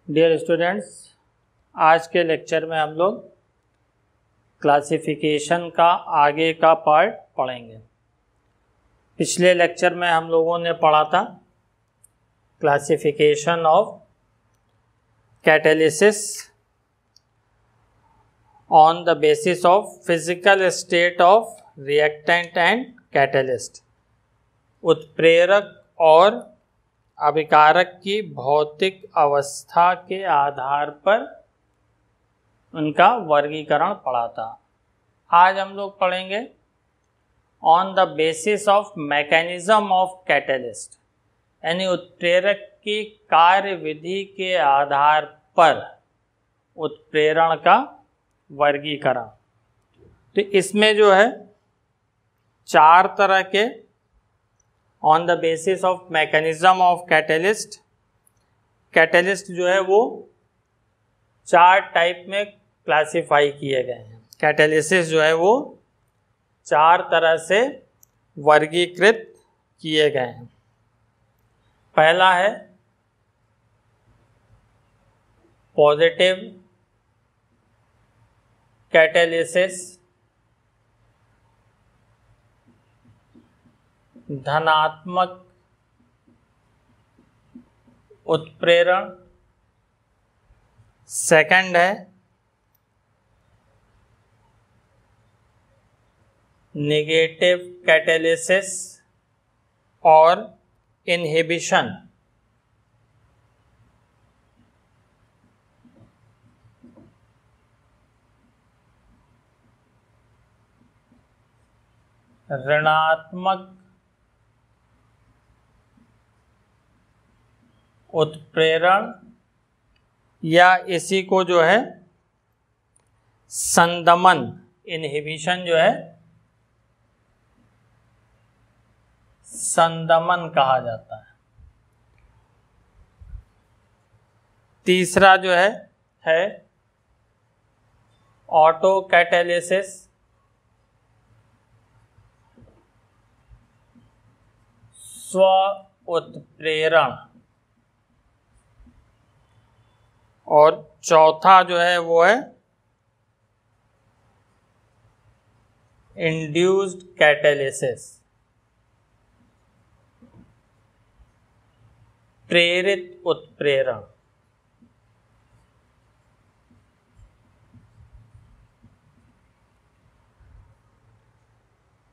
Dear students, आज के lecture में हम लोग क्लासिफिकेशन का आगे का पार्ट पढ़ेंगे। पिछले लेक्चर में हम लोगों ने पढ़ा था classification of catalysis on the basis of physical state of reactant and catalyst. उत्प्रेरक और अभिकारक की भौतिक अवस्था के आधार पर उनका वर्गीकरण पढ़ा था। आज हम लोग पढ़ेंगे on the basis of mechanism of catalyst, यानी उत्प्रेरक की कार्यविधि के आधार पर उत्प्रेरण का वर्गीकरण। तो इसमें जो है चार तरह के on the basis of mechanism of catalyst जो है वो चार टाइप में क्लासिफाई किए गए हैं। कैटालिसिस जो है वो चार तरह से वर्गीकृत किए गए हैं। पहला है पॉजिटिव कैटालिसिस, धनात्मक उत्प्रेरण। सेकंड है नेगेटिव कैटालिसिस और इनहिबिशन। ऋणात्मक उत्प्रेरण या इसी को जो है संदमन, इनहिबिशन जो है संदमन कहा जाता है। तीसरा जो है ऑटो कैटालिसिस, स्व उत्प्रेरण। और चौथा जो है वो है इंड्यूस्ड कैटालिसिस, प्रेरित उत्प्रेरण।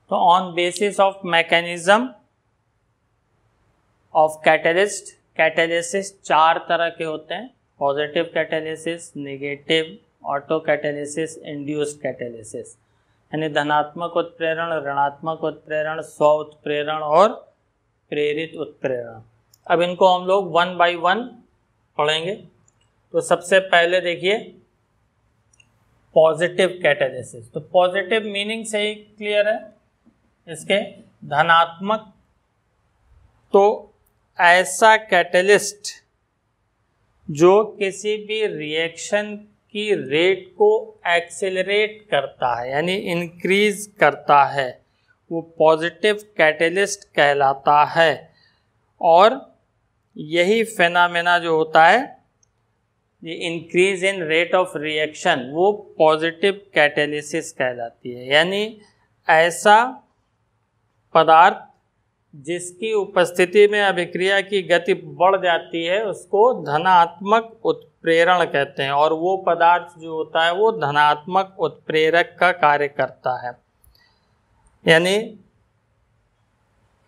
तो on basis of mechanism of catalysis चार तरह के होते हैं। Positive catalysis, negative, auto catalysis, induced catalysis, यानी धनात्मक उत्प्रेरण, ऋणात्मक उत्प्रेरण, स्व उत्प्रेरण और प्रेरित उत्प्रेरण। अब इनको हम लोग वन बाय वन पढ़ेंगे। तो सबसे पहले देखिए पॉजिटिव कैटालिसिस। तो पॉजिटिव मीनिंग से ही क्लियर है इसके। धनात्मक तो ऐसा कैटलिस्ट जो किसी भी रिएक्शन की रेट को एक्सेलरेट करता है, यानी इंक्रीज करता है, वो पॉजिटिव कैटलिस्ट कहलाता है। और यही फेनामेना जो होता है, ये increase in rate of reaction, वो पॉजिटिव कैटालिसिस कहलाती है। यानी ऐसा पदार्थ जिसकी उपस्थिति में अभिक्रिया की गति बढ़ जाती है उसको धनात्मक उत्प्रेरण कहते हैं। और वो पदार्थ जो होता है वो धनात्मक उत्प्रेरक का कार्य करता है। यानी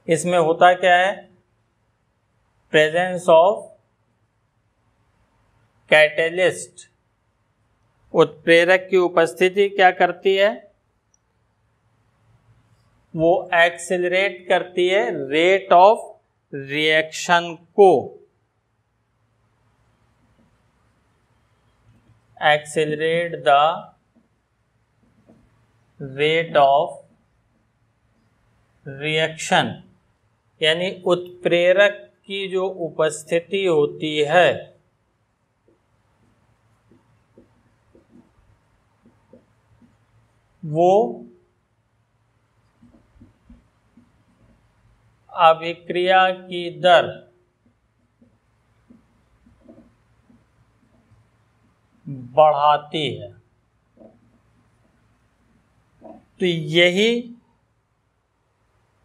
इसमें होता क्या है, प्रेजेंस ऑफ कैटलिस्ट, उत्प्रेरक की उपस्थिति क्या करती है, वो एक्सेलरेट करती है रेट ऑफ रिएक्शन को, accelerate the rate of reaction. यानी उत्प्रेरक की जो उपस्थिति होती है वो अभिक्रिया की दर बढ़ाती है। तो यही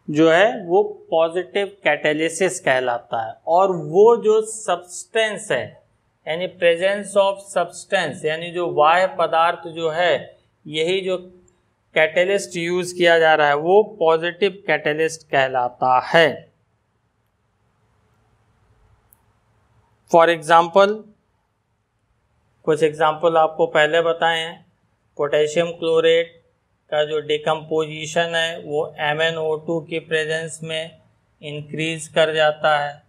जो है वो पॉजिटिव कैटालिसिस कहलाता है। और वो जो सब्सटेंस है, यानी प्रेजेंस ऑफ सब्सटेंस, यानी जो बाह्य पदार्थ जो है, यही जो कैटलिस्ट यूज किया जा रहा है वो पॉजिटिव कैटलिस्ट कहलाता है। फॉर एग्जाम्पल, कुछ एग्जाम्पल आपको पहले बताए हैं। पोटेशियम क्लोरेट का जो डिकम्पोजिशन है वो MnO2 की प्रेजेंस में इंक्रीज कर जाता है।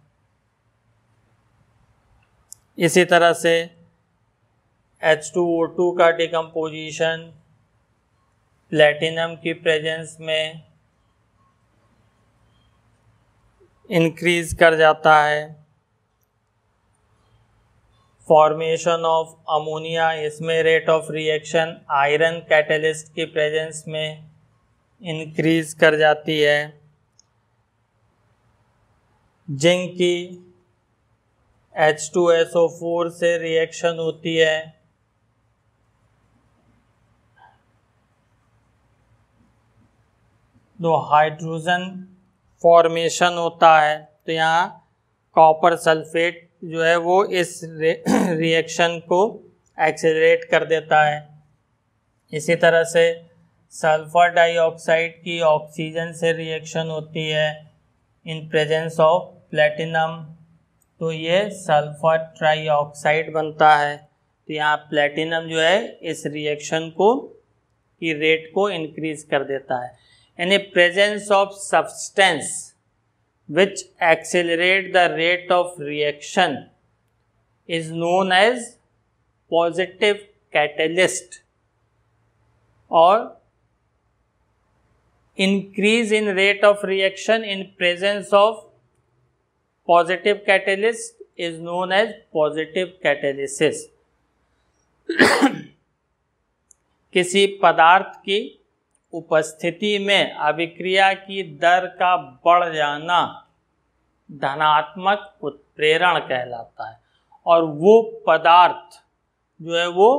इसी तरह से H2O2 का डिकम्पोजिशन प्लेटिनम की प्रेजेंस में इंक्रीज कर जाता है। फॉर्मेशन ऑफ अमोनिया, इसमें rate of reaction iron catalyst की प्रेजेंस में इंक्रीज कर जाती है। जिंक की H2SO4 से रिएक्शन होती है, तो हाइड्रोजन फॉर्मेशन होता है। तो यहाँ कॉपर सल्फेट जो है वो इस रिएक्शन को एक्सेलरेट कर देता है। इसी तरह से सल्फर डाइऑक्साइड की ऑक्सीजन से रिएक्शन होती है इन प्रेजेंस ऑफ प्लेटिनम, तो ये सल्फर ट्राइऑक्साइड बनता है। तो यहाँ प्लेटिनम जो है इस रिएक्शन को की रेट को इंक्रीज कर देता है। यानी presence of substance which accelerate the rate of reaction is known as positive catalyst, or increase in rate of reaction in presence of positive catalyst is known as positive catalysis। किसी पदार्थ की उपस्थिति में अभिक्रिया की दर का बढ़ जाना धनात्मक उत्प्रेरण कहलाता है, और वो पदार्थ जो है वो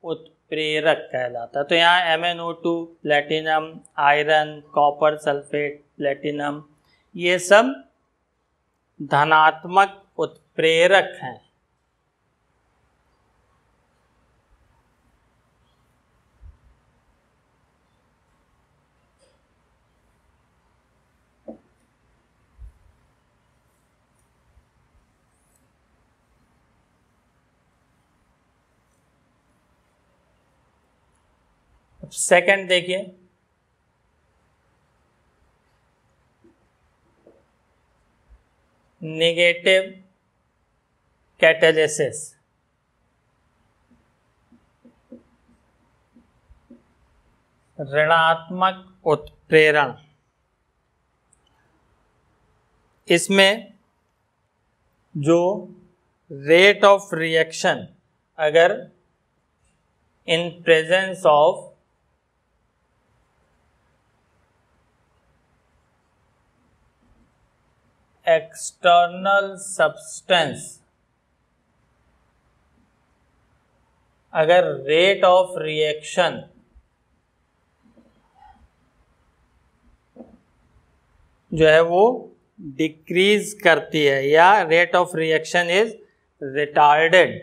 उत्प्रेरक कहलाता है। तो यहाँ MnO2, platinum, iron, copper sulphate, platinum, ये सब धनात्मक उत्प्रेरक हैं। सेकंड देखिए, नेगेटिव कैटालिसिस। ऋणात्मक उत्प्रेरण। इसमें जो रेट ऑफ रिएक्शन अगर in presence of external substance, अगर रेट ऑफ रिएक्शन जो है वो डिक्रीज करती है या rate of reaction is retarded,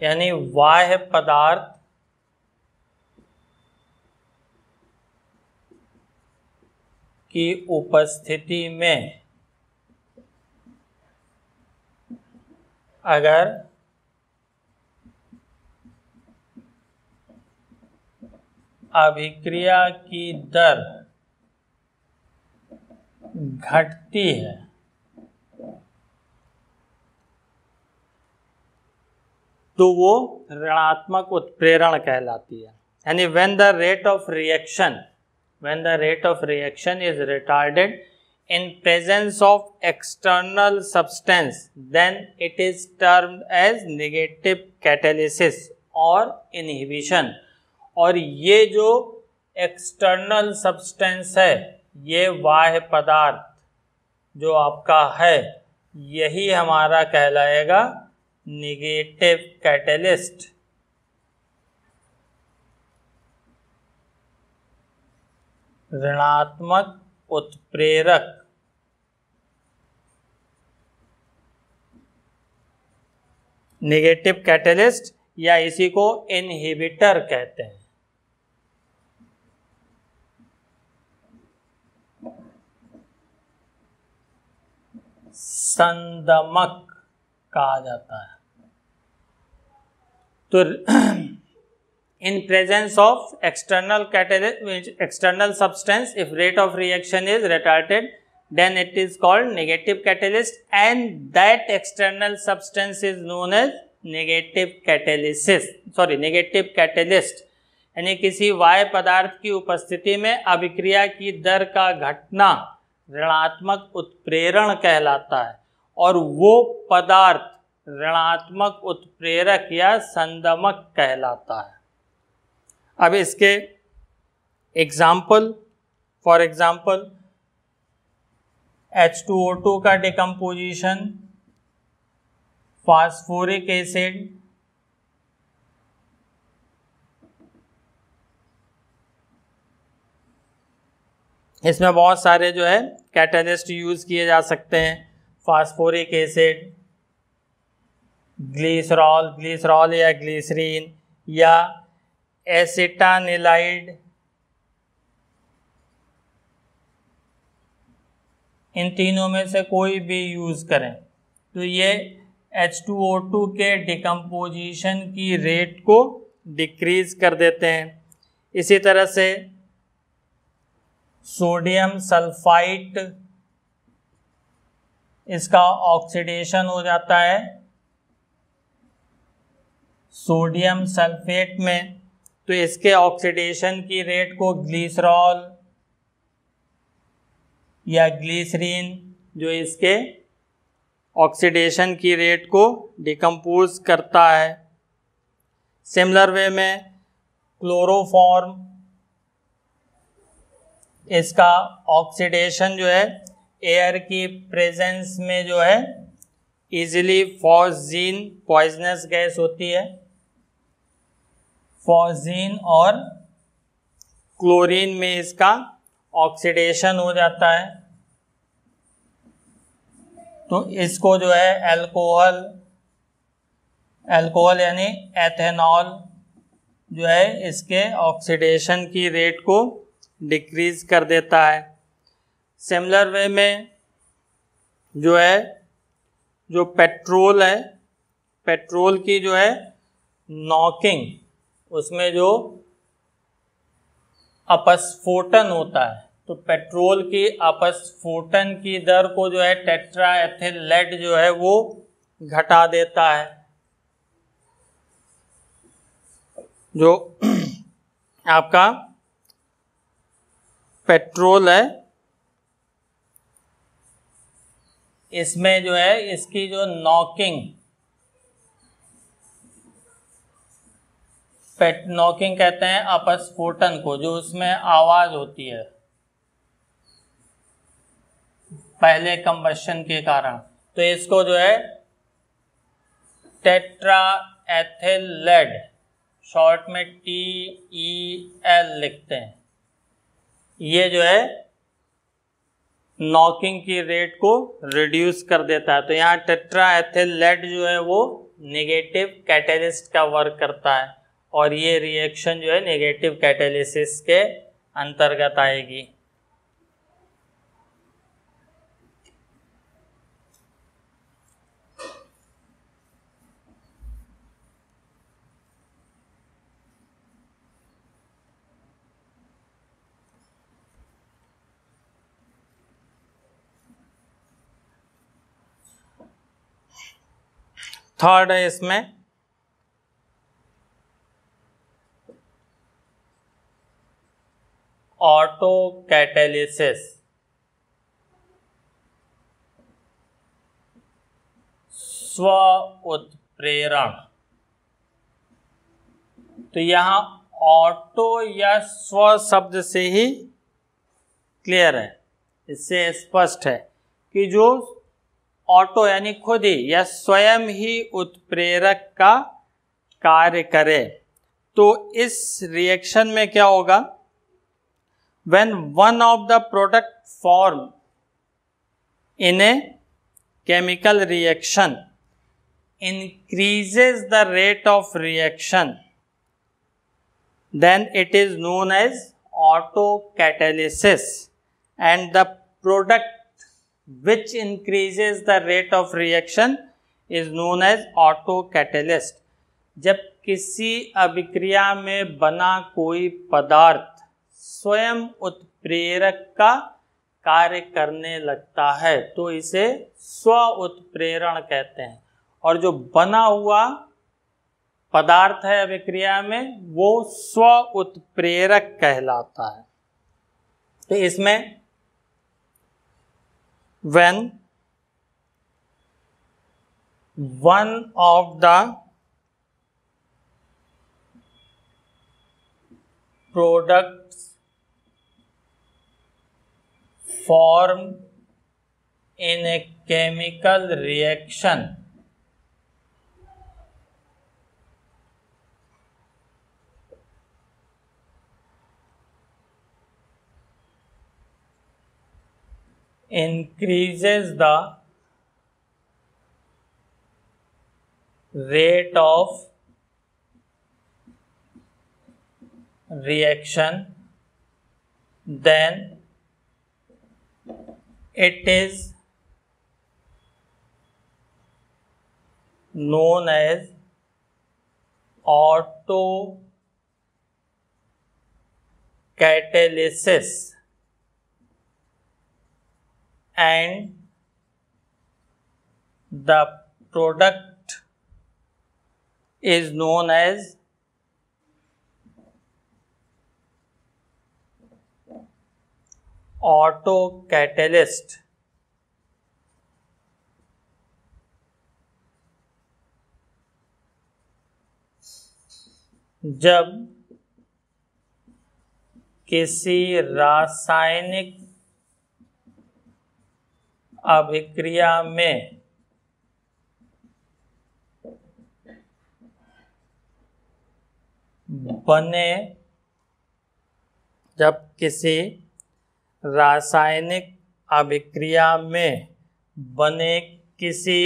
यानी बाह्य पदार्थ की उपस्थिति में अगर अभिक्रिया की दर घटती है तो वो ऋणात्मक उत्प्रेरण कहलाती है। यानी when the rate of reaction is retarded in presence of external substance, then it is termed as negative catalysis or inhibition। और ये जो एक्सटर्नल सब्सटेंस है, ये बाह्य पदार्थ जो आपका है यही हमारा कहलाएगा नेगेटिव कैटलिस्ट। ऋणात्मक उत्प्रेरक। नेगेटिव कैटलिस्ट या इसी को इनहिबिटर कहते हैं। संदमक कहा जाता है। तो in presence of external catalyst, external substance, if rate of reaction is retarded, then it is called negative catalyst, and that external substance is known as negative catalysis, negative catalyst। यानी किसी वाह्य पदार्थ की उपस्थिति में अभिक्रिया की दर का घटना ऋणात्मक उत्प्रेरण कहलाता है, और वो पदार्थ ऋणात्मक उत्प्रेरक या संदमक कहलाता है। अब इसके एग्जाम्पल, फॉर एग्जाम्पल H2O2 का डिकम्पोजिशन, फास्फोरिक एसिड, इसमें बहुत सारे जो है कैटलिस्ट यूज किए जा सकते हैं। फास्फोरिक एसिड, ग्लिसरॉल या ग्लिसरीन या एसिटानिलाइड, इन तीनों में से कोई भी यूज करें तो ये H2O2 के डिकम्पोजिशन की रेट को डिक्रीज कर देते हैं। इसी तरह से सोडियम सल्फाइड, इसका ऑक्सीडेशन हो जाता है सोडियम सल्फेट में, तो इसके ऑक्सीडेशन की रेट को ग्लिसरॉल या ग्लिसरीन, जो इसके ऑक्सीडेशन की रेट को डिकम्पोज करता है। सिमिलर वे में क्लोरोफॉर्म, इसका ऑक्सीडेशन जो है एयर की प्रेजेंस में जो है इजीली फॉस्जीन, पॉइजनस गैस होती है, फॉस्जीन और क्लोरीन में इसका ऑक्सीडेशन हो जाता है, तो इसको जो है अल्कोहल यानी एथेनॉल जो है इसके ऑक्सीडेशन की रेट को डिक्रीज कर देता है। सिमिलर वे में जो है जो पेट्रोल है, पेट्रोल की जो है नॉकिंग, उसमें जो अपस्फोटन होता है, तो पेट्रोल की अपस्फोटन की दर को जो है टेट्राएथिल लेड जो है वो घटा देता है। जो आपका पेट्रोल है इसमें जो है इसकी जो नॉकिंग कहते हैं अपस्फोटन को, जो उसमें आवाज होती है पहले कंबशन के कारण, तो इसको जो है टेट्राएथिल लेड, शॉर्ट में TEL लिखते हैं, ये जो है नॉकिंग की रेट को रिड्यूस कर देता है। तो यहाँ टेट्राएथिल लेड जो है वो नेगेटिव कैटलिस्ट का वर्क करता है, और ये रिएक्शन जो है नेगेटिव कैटालिसिस के अंतर्गत आएगी। थर्ड है इसमें ऑटो कैटालिसिस। स्व उत्प्रेरण, तो यहां ऑटो या स्व शब्द से ही क्लियर है, इससे स्पष्ट है कि जो ऑटो यानी खुद ही या स्वयं ही उत्प्रेरक का कार्य करे। तो इस रिएक्शन में क्या होगा, when one of the product form in a chemical reaction increases the rate of reaction, then it is known as autocatalysis, and the product which increases the rate of reaction is known as autocatalyst। जब किसी अभिक्रिया में बना कोई पदार्थ स्वयं उत्प्रेरक का कार्य करने लगता है तो इसे स्व उत्प्रेरण कहते हैं, और जो बना हुआ पदार्थ है अभिक्रिया में वो स्व उत्प्रेरक कहलाता है। तो इसमें when one of the products form in a chemical reaction increases the rate of reaction, then it is known as autocatalysis, and the product is known as autocatalyst। जब किसी रासायनिक अभिक्रिया में जब किसी रासायनिक अभिक्रिया में बने किसी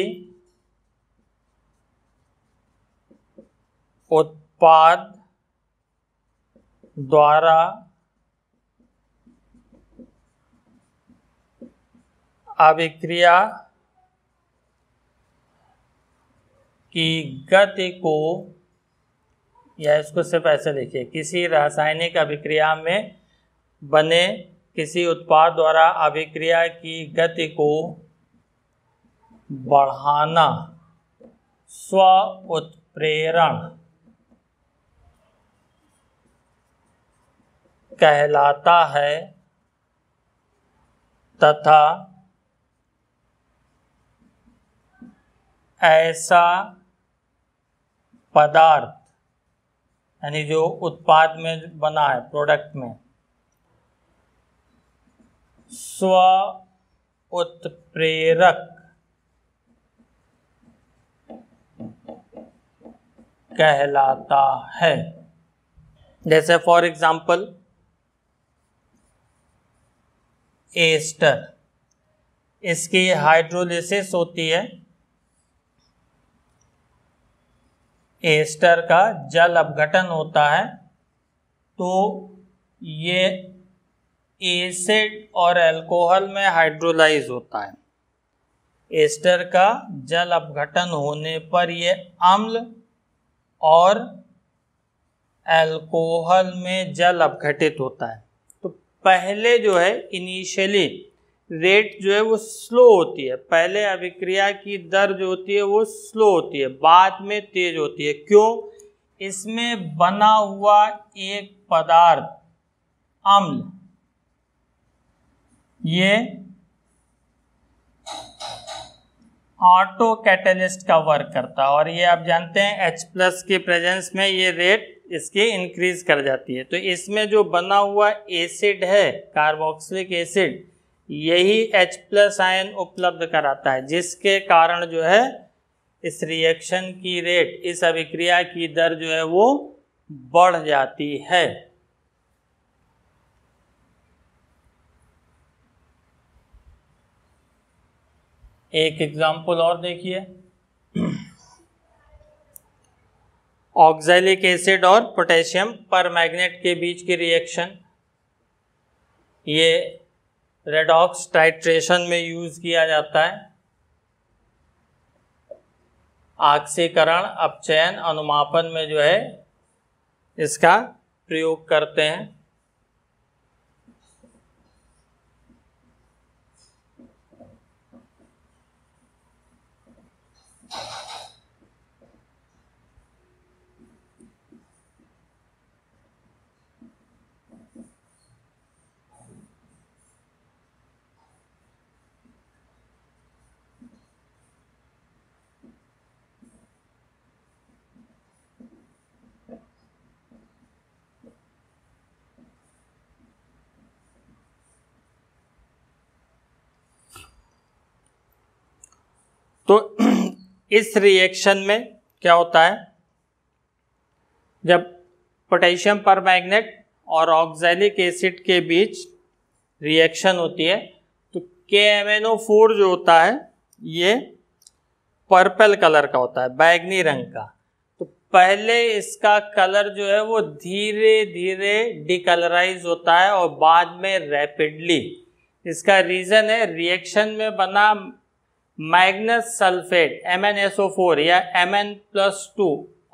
उत्पाद द्वारा अभिक्रिया की गति को, या इसको सिर्फ ऐसे लिखिए, किसी रासायनिक अभिक्रिया में बने किसी उत्पाद द्वारा अभिक्रिया की गति को बढ़ाना स्व उत्प्रेरण कहलाता है, तथा ऐसा पदार्थ यानी जो उत्पाद में बना है, प्रोडक्ट में, स्व उत्प्रेरक कहलाता है। जैसे फॉर एग्जाम्पल एस्टर, इसकी हाइड्रोलिसिस होती है, एस्टर का जल अपघटन होता है, तो ये एसिड और अल्कोहल में हाइड्रोलाइज होता है। एस्टर का जल अपघटन होने पर ये अम्ल और अल्कोहल में जल अपघटित होता है। तो पहले जो है इनिशियली रेट जो है वो स्लो होती है, पहले अभिक्रिया की दर जो होती है वो स्लो होती है, बाद में तेज होती है। क्यों? इसमें बना हुआ एक पदार्थ अम्ल, ये ऑटो कैटलिस्ट का वर्क करता है, और ये आप जानते हैं H+ के प्रेजेंस में ये रेट इसकी इंक्रीज कर जाती है। तो इसमें जो बना हुआ एसिड है, कार्बोक्सिलिक एसिड, यही H+ आयन उपलब्ध कराता है, जिसके कारण जो है इस रिएक्शन की रेट, इस अभिक्रिया की दर जो है वो बढ़ जाती है। एक एग्जाम्पल और देखिए, ऑक्सैलिक एसिड और पोटेशियम परमैंगनेट के बीच की रिएक्शन। ये रेडॉक्स टाइट्रेशन में यूज किया जाता है। ऑक्सीकरण अपचयन अनुमापन में जो है इसका प्रयोग करते हैं। तो इस रिएक्शन में क्या होता है, जब पोटेशियम परमैंगनेट और ऑक्सैलिक एसिड के बीच रिएक्शन होती है तो KMnO4 जो होता है ये पर्पल कलर का होता है, बैगनी रंग का। तो पहले इसका कलर जो है वो धीरे धीरे डिकलराइज होता है और बाद में रैपिडली। इसका रीज़न है रिएक्शन में बना मैग्नस सल्फेट MnSO4 या Mn+2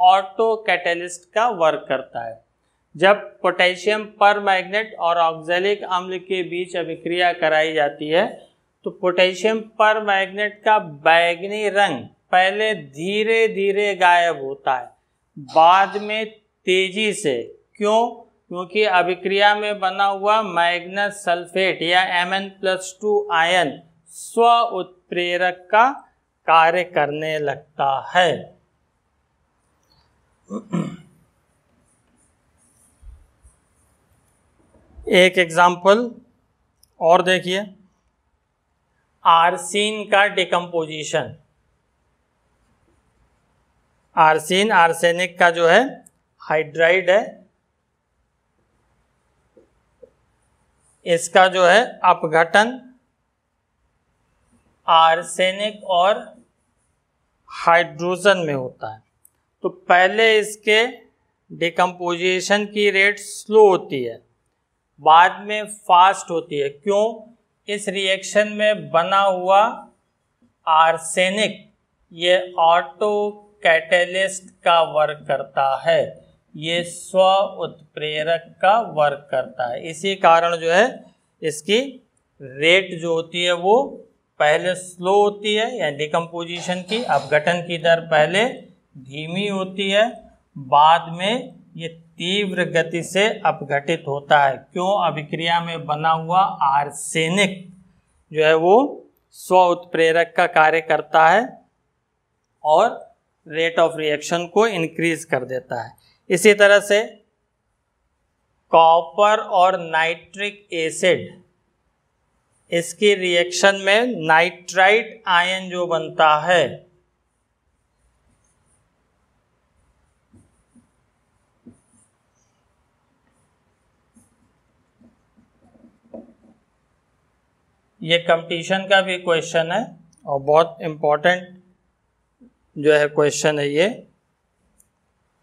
ऑटो कैटेलिस्ट का वर्क करता है। जब पोटेशियम परमैंगनेट और ऑक्सैलिक अम्ल के बीच अभिक्रिया कराई जाती है तो पोटेशियम परमैंगनेट का बैगनी रंग पहले धीरे धीरे गायब होता है, बाद में तेजी से। क्यों? क्योंकि अभिक्रिया में बना हुआ मैग्नस सल्फेट या Mn+2 आयन स्व उत्प्रेरक का कार्य करने लगता है। एक एग्जाम्पल और देखिए, आर्सीन का डिकम्पोजिशन। आर्सीन आर्सेनिक का जो है हाइड्राइड है, इसका जो है अपघटन आर्सेनिक और हाइड्रोजन में होता है। तो पहले इसके डिकम्पोजिशन की रेट स्लो होती है, बाद में फास्ट होती है। क्यों? इस रिएक्शन में बना हुआ आर्सेनिक ये ऑटो कैटेलिस्ट का वर्क करता है, ये स्व उत्प्रेरक का वर्क करता है। इसी कारण जो है इसकी रेट जो होती है वो पहले स्लो होती है, या डिकम्पोजिशन की अपघटन की दर पहले धीमी होती है, बाद में ये तीव्र गति से अपघटित होता है। क्यों? अभिक्रिया में बना हुआ आर्सेनिक जो है वो स्व उत्प्रेरक का कार्य करता है और रेट ऑफ रिएक्शन को इंक्रीज कर देता है। इसी तरह से कॉपर और नाइट्रिक एसिड, इसकी रिएक्शन में नाइट्राइट आयन जो बनता है, ये कंपटीशन का भी क्वेश्चन है और बहुत इम्पोर्टेंट जो है क्वेश्चन है ये,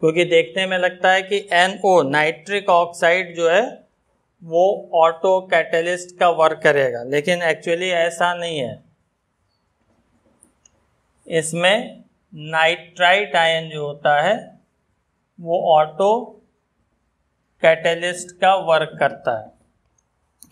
क्योंकि देखने में लगता है कि NO नाइट्रिक ऑक्साइड जो है वो ऑटो कैटेलिस्ट का वर्क करेगा, लेकिन एक्चुअली ऐसा नहीं है। इसमें नाइट्राइट आयन जो होता है वो ऑटो कैटेलिस्ट का वर्क करता है।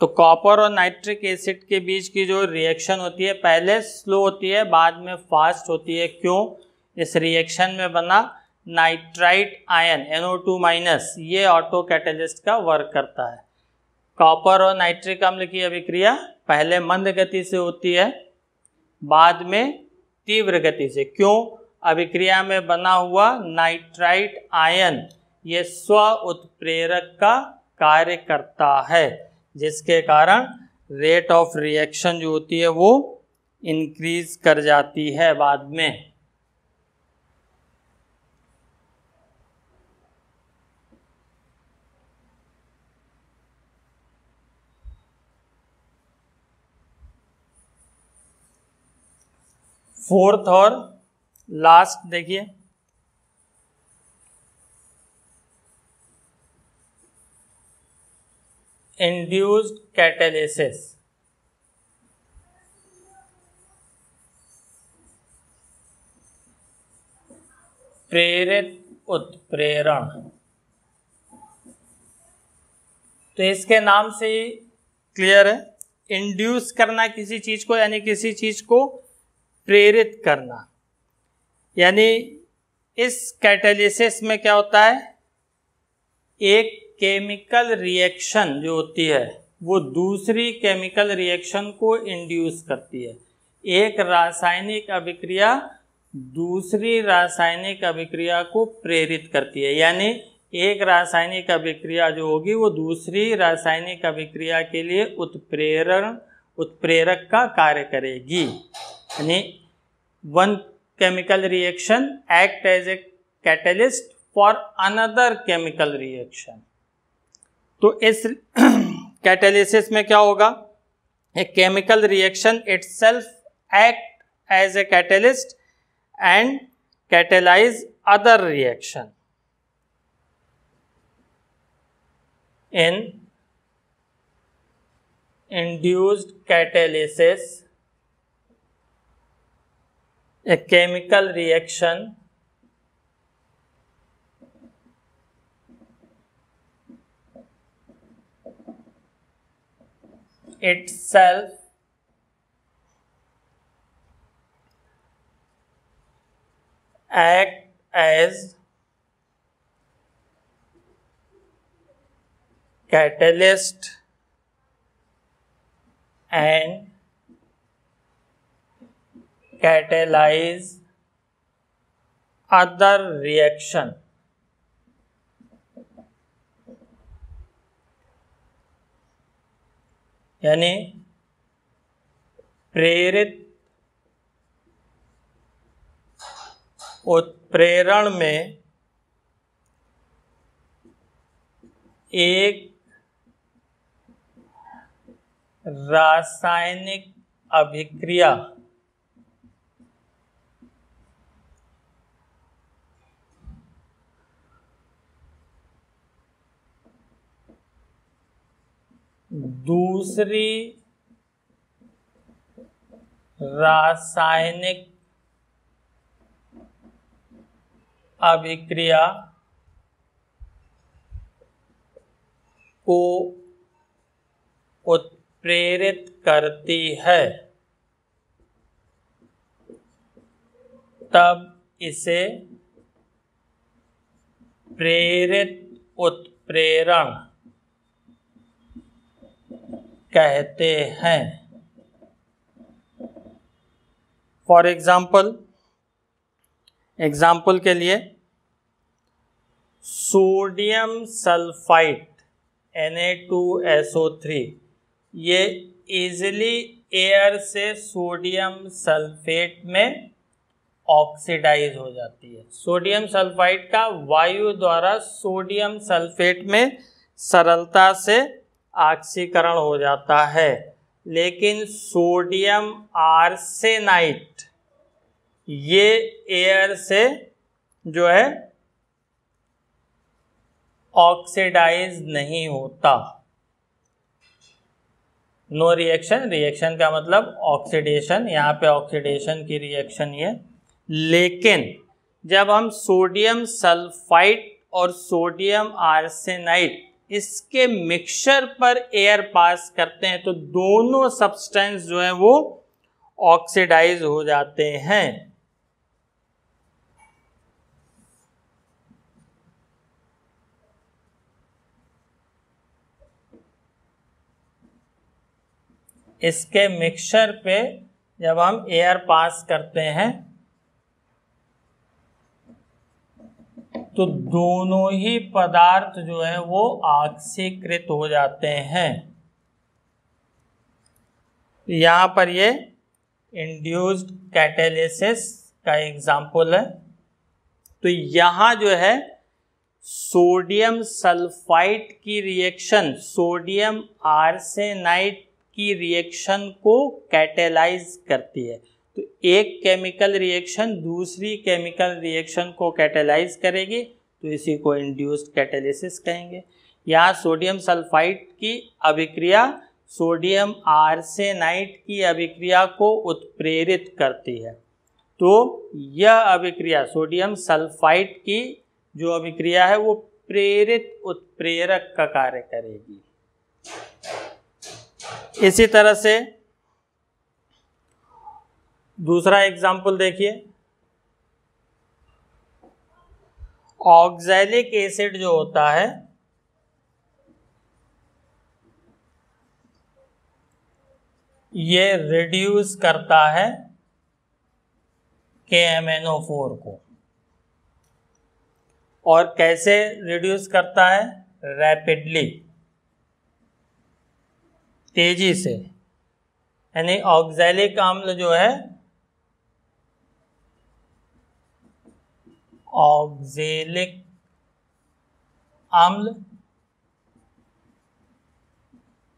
तो कॉपर और नाइट्रिक एसिड के बीच की जो रिएक्शन होती है पहले स्लो होती है, बाद में फास्ट होती है। क्यों? इस रिएक्शन में बना नाइट्राइट आयन NO2- ये ऑटो कैटेलिस्ट का वर्क करता है। कॉपर और नाइट्रिक अम्ल की अभिक्रिया पहले मंद गति से होती है, बाद में तीव्र गति से। क्यों? अभिक्रिया में बना हुआ नाइट्राइट आयन ये स्व उत्प्रेरक का कार्य करता है, जिसके कारण रेट ऑफ रिएक्शन जो होती है वो इंक्रीज कर जाती है बाद में। फोर्थ और लास्ट देखिए, इंड्यूस्ड कैटालिसिस। प्रेरित उत्प्रेरण। तो इसके नाम से ही क्लियर है, इंड्यूस करना किसी चीज को, यानी किसी चीज को प्रेरित करना। यानी इस कैटालिसिस में क्या होता है, एक केमिकल रिएक्शन जो होती है वो दूसरी केमिकल रिएक्शन को इंड्यूस करती है। एक रासायनिक अभिक्रिया दूसरी रासायनिक अभिक्रिया को प्रेरित करती है। यानी एक रासायनिक अभिक्रिया जो होगी वो दूसरी रासायनिक अभिक्रिया के लिए उत्प्रेरक का कार्य करेगी। यानी one chemical reaction act as a catalyst for another chemical reaction. तो इस कैटालिसिस में क्या होगा, a chemical reaction itself act as a catalyst and catalyse other reaction. In induced catalysis, a chemical reaction itself act as catalyst and catalyze other reaction। यानी प्रेरित उत्प्रेरण में एक रासायनिक अभिक्रिया दूसरी रासायनिक अभिक्रिया को उत्प्रेरित करती है, तब इसे प्रेरित उत्प्रेरण कहते हैं। फॉर एग्जाम्पल के लिए सोडियम सल्फाइड Na2SO3 ये इजिली एयर से सोडियम सल्फेट में ऑक्सीडाइज हो जाती है। सोडियम सल्फाइड का वायु द्वारा सोडियम सल्फेट में सरलता से ऑक्सीकरण हो जाता है, लेकिन सोडियम आर्सेनाइट ये एयर से जो है ऑक्सीडाइज नहीं होता। नो रिएक्शन, रिएक्शन का मतलब ऑक्सीडेशन, यहाँ पे ऑक्सीडेशन की रिएक्शन ये। लेकिन जब हम सोडियम सल्फाइड और सोडियम आर्सेनाइड इसके मिक्सचर पर एयर पास करते हैं तो दोनों सब्सटेंस जो है वो ऑक्सीडाइज हो जाते हैं। इसके मिक्सचर पे जब हम एयर पास करते हैं तो दोनों ही पदार्थ जो है वो ऑक्सीकृत हो जाते हैं। यहाँ पर ये इंड्यूस्ड कैटालिसिस का एग्जाम्पल है। तो यहाँ जो है सोडियम सल्फाइड की रिएक्शन सोडियम आर्सेनाइड की रिएक्शन को कैटेलाइज करती है। तो एक केमिकल रिएक्शन दूसरी केमिकल रिएक्शन को कैटेलाइज करेगी, तो इसी को इंड्यूस्ड कैटालिसिस कहेंगे। यहाँ सोडियम सल्फाइड की अभिक्रिया सोडियम आर्सेनाइड की अभिक्रिया को उत्प्रेरित करती है। तो यह अभिक्रिया सोडियम सल्फाइड की जो अभिक्रिया है वो प्रेरित उत्प्रेरक का कार्य करेगी। इसी तरह से दूसरा एग्जाम्पल देखिए, ऑक्सैलिक एसिड जो होता है ये रिड्यूस करता है KMnO4 को। और कैसे रिड्यूस करता है? रैपिडली, तेजी से। यानी ऑक्सैलिक अम्ल जो है ऑक्सैलिक अम्ल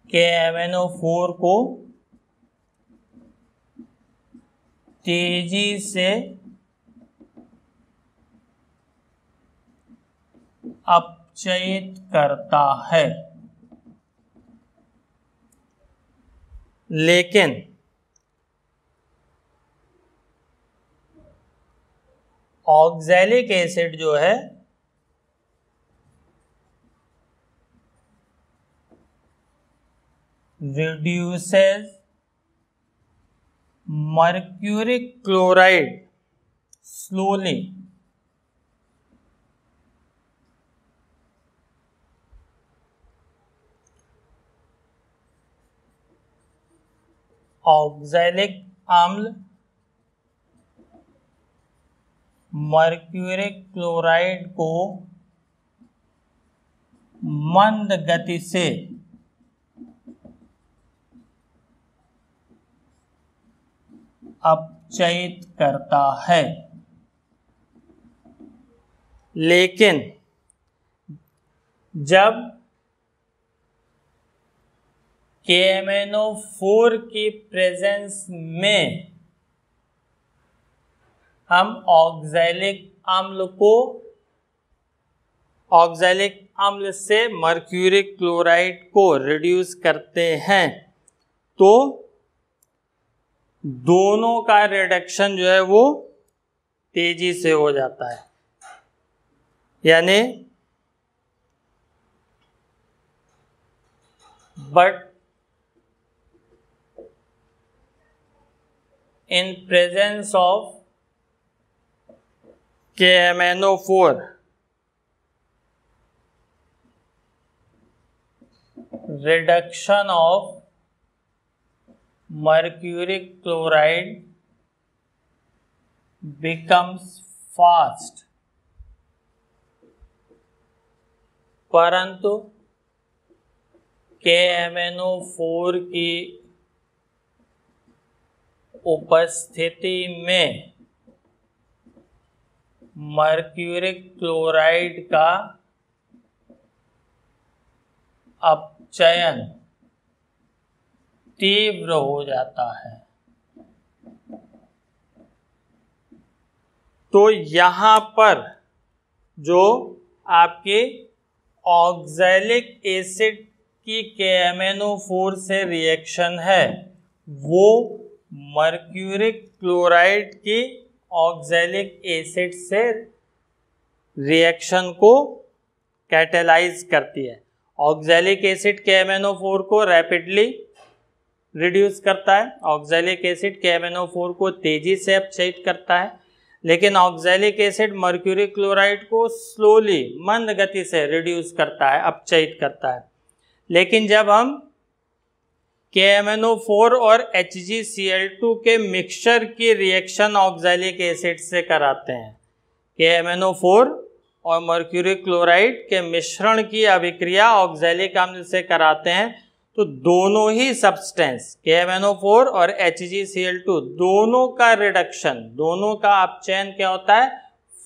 KMnO4 को तेजी से अपचयित करता है। लेकिन ऑक्सैलिक एसिड जो है reduces mercuric chloride slowly oxalic अम्ल मर्क्यूरिक क्लोराइड को मंद गति से अपचयित करता है। लेकिन जब KMnO4 की प्रेजेंस में हम ऑक्सैलिक अम्ल से मर्क्यूरिक क्लोराइड को रिड्यूस करते हैं, तो दोनों का रिडक्शन जो है वो तेजी से हो जाता है। यानी but in presence of KMnO4 reduction of mercuric chloride becomes fast, परंतु KMnO4 की उपस्थिति में मर्क्यूरिक क्लोराइड का अपचयन तीव्र हो जाता है। तो यहाँ पर जो आपके ऑक्सैलिक एसिड की KMnO4 से रिएक्शन है वो मर्क्यूरिक क्लोराइड की ऑक्सैलिक एसिड से रिएक्शन को कैटेलाइज करती है। ऑक्सैलिक एसिड KMnO4 को रैपिडली रिड्यूस करता है, ऑक्सैलिक एसिड KMnO4 को तेजी से अपचयित करता है, लेकिन ऑक्सैलिक एसिड मर्क्यूरिक क्लोराइड को स्लोली मंद गति से रिड्यूस करता है, अपचयित करता है। लेकिन जब हम KMnO4 और HgCl2 के मिक्सचर की रिएक्शन ऑक्सैलिक एसिड से कराते हैं, KMnO4 और मर्क्यूरिक क्लोराइड के मिश्रण की अभिक्रिया ऑक्सैलिक अम्ल से कराते हैं, तो दोनों ही सब्सटेंस KMnO4 और HgCl2 दोनों का रिडक्शन, दोनों का अपचयन क्या होता है,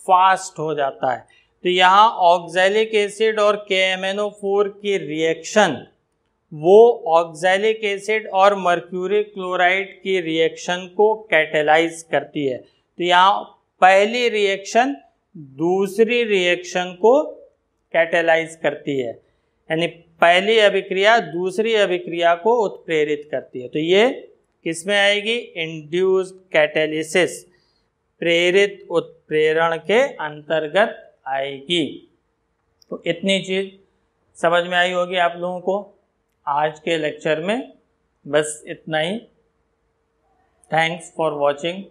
फास्ट हो जाता है। तो यहाँ ऑक्सैलिक एसिड और KMnO4 की रिएक्शन वो ऑक्सैलिक एसिड और मर्क्यूरी क्लोराइड की रिएक्शन को कैटेलाइज करती है। तो यहाँ पहली रिएक्शन दूसरी रिएक्शन को कैटेलाइज करती है, यानी पहली अभिक्रिया दूसरी अभिक्रिया को उत्प्रेरित करती है। तो ये किस में आएगी, इंड्यूस्ड कैटेलिसिस, प्रेरित उत्प्रेरण के अंतर्गत आएगी। तो इतनी चीज समझ में आई होगी आप लोगों को आज के लेक्चर में। बस इतना ही। Thanks for watching.